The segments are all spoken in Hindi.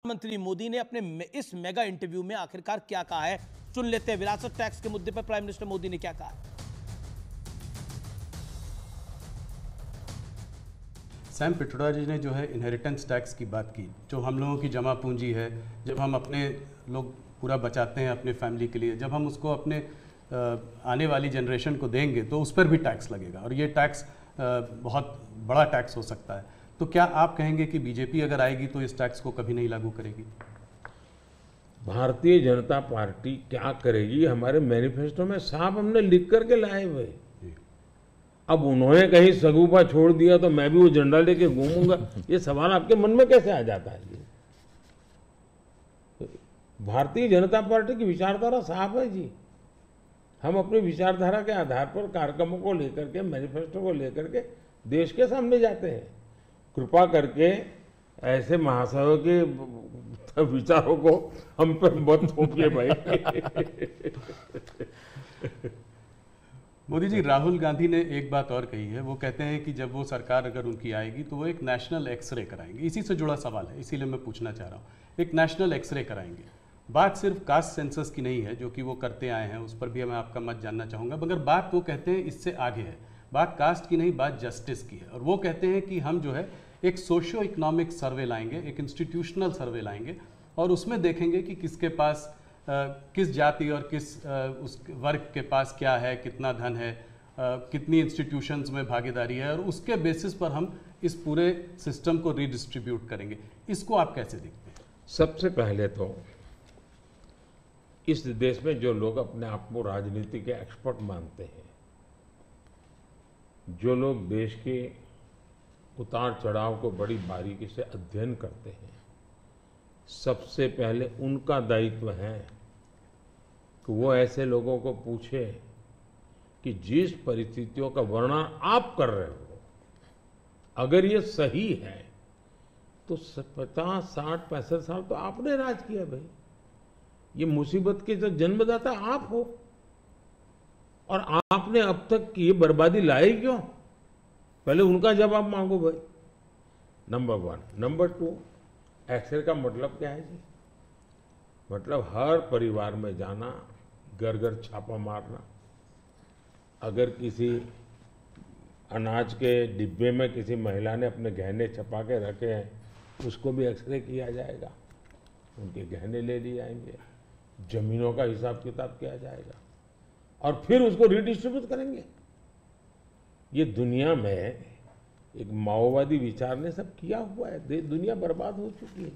प्रधानमंत्री मोदी ने अपने इस मेगा इंटरव्यू में आखिरकार क्या कहा है, सुन लेते हैं। विरासत टैक्स के मुद्दे पर प्राइम मिनिस्टर मोदी ने क्या कहा है। सैम पिट्रोडा जी ने जो है इनहेरिटेंस टैक्स की बात की, जो हम लोगों की जमा पूंजी है, जब हम अपने लोग पूरा बचाते हैं अपने फैमिली के लिए, जब हम उसको अपने आने वाली जनरेशन को देंगे तो उस पर भी टैक्स लगेगा और ये टैक्स बहुत बड़ा टैक्स हो सकता है। तो क्या आप कहेंगे कि बीजेपी अगर आएगी तो इस टैक्स को कभी नहीं लागू करेगी? भारतीय जनता पार्टी क्या करेगी, हमारे मैनिफेस्टो में साफ हमने लिख करके लाए हुए। अब उन्होंने कहीं सगुफा छोड़ दिया तो मैं भी वो झंडा लेके घूमूंगा, ये सवाल आपके मन में कैसे आ जाता है? भारतीय जनता पार्टी की विचारधारा साफ है जी। हम अपनी विचारधारा के आधार पर कार्यक्रमों को लेकर के, मैनिफेस्टो को लेकर के देश के सामने जाते हैं। कृपा करके ऐसे महाशयों के विचारों को हम पर मत थोपिए भाई। मोदी जी, राहुल गांधी ने एक बात और कही है। वो कहते हैं कि जब वो सरकार अगर उनकी आएगी तो वो एक नेशनल एक्सरे कराएंगे। इसी से जुड़ा सवाल है, इसीलिए मैं पूछना चाह रहा हूँ। एक नेशनल एक्सरे कराएंगे, बात सिर्फ कास्ट सेंसस की नहीं है जो कि वो करते आए हैं, उस पर भी मैं आपका मत जानना चाहूँगा। मगर बात वो कहते हैं इससे आगे है, बात कास्ट की नहीं, बात जस्टिस की है। और वो कहते हैं कि हम जो है एक सोशियो इकोनॉमिक सर्वे लाएंगे, एक इंस्टीट्यूशनल सर्वे लाएंगे और उसमें देखेंगे कि किसके पास किस जाति और किस उस वर्ग के पास क्या है, कितना धन है, कितनी इंस्टीट्यूशंस में भागीदारी है, और उसके बेसिस पर हम इस पूरे सिस्टम को रीडिस्ट्रीब्यूट करेंगे। इसको आप कैसे देखते हैं? सबसे पहले तो इस देश में जो लोग अपने आप को राजनीति के एक्सपर्ट मानते हैं, जो लोग देश के उतार चढ़ाव को बड़ी बारीकी से अध्ययन करते हैं, सबसे पहले उनका दायित्व है कि वो ऐसे लोगों को पूछे कि जिस परिस्थितियों का वर्णन आप कर रहे हो, अगर ये सही है तो 50, 60, 65 साल तो आपने राज किया भाई। ये मुसीबत के जो जन्मदाता आप हो और आपने अब तक ये बर्बादी लाई क्यों? पहले उनका जवाब मांगो भाई, नंबर 1। नंबर 2, एक्सरे का मतलब क्या है जी? मतलब हर परिवार में जाना, घर घर छापा मारना। अगर किसी अनाज के डिब्बे में किसी महिला ने अपने गहने छपा के रखे हैं, उसको भी एक्सरे किया जाएगा, उनके गहने ले लिए जाएंगे, जमीनों का हिसाब किताब किया जाएगा और फिर उसको रिडिस्ट्रीब्यूट करेंगे। ये दुनिया में एक माओवादी विचार ने सब किया हुआ है, दुनिया बर्बाद हो चुकी है।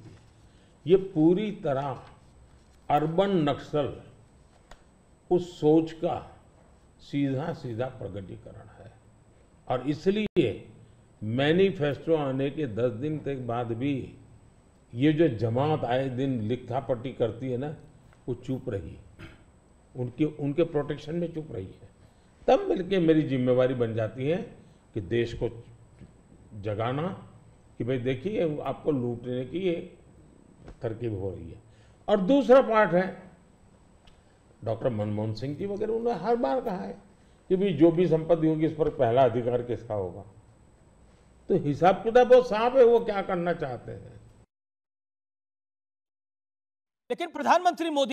ये पूरी तरह अर्बन नक्सल उस सोच का सीधा सीधा प्रकटीकरण है। और इसलिए मैनिफेस्टो आने के 10 दिन तक बाद भी ये जो जमात आए दिन लिखापट्टी करती है ना, वो चुप रही, उनके प्रोटेक्शन में चुप रही है। तब मिलके मेरी जिम्मेवारी बन जाती है कि देश को जगाना कि भाई देखिए आपको लूटने की ये तरकीब हो रही है। और दूसरा पार्ट है, डॉक्टर मनमोहन सिंह जी वगैरह, उन्होंने हर बार कहा है कि भाई जो भी संपत्ति होगी इस पर पहला अधिकार किसका होगा। तो हिसाब किताब बहुत साफ है, वो क्या करना चाहते हैं। लेकिन प्रधानमंत्री मोदी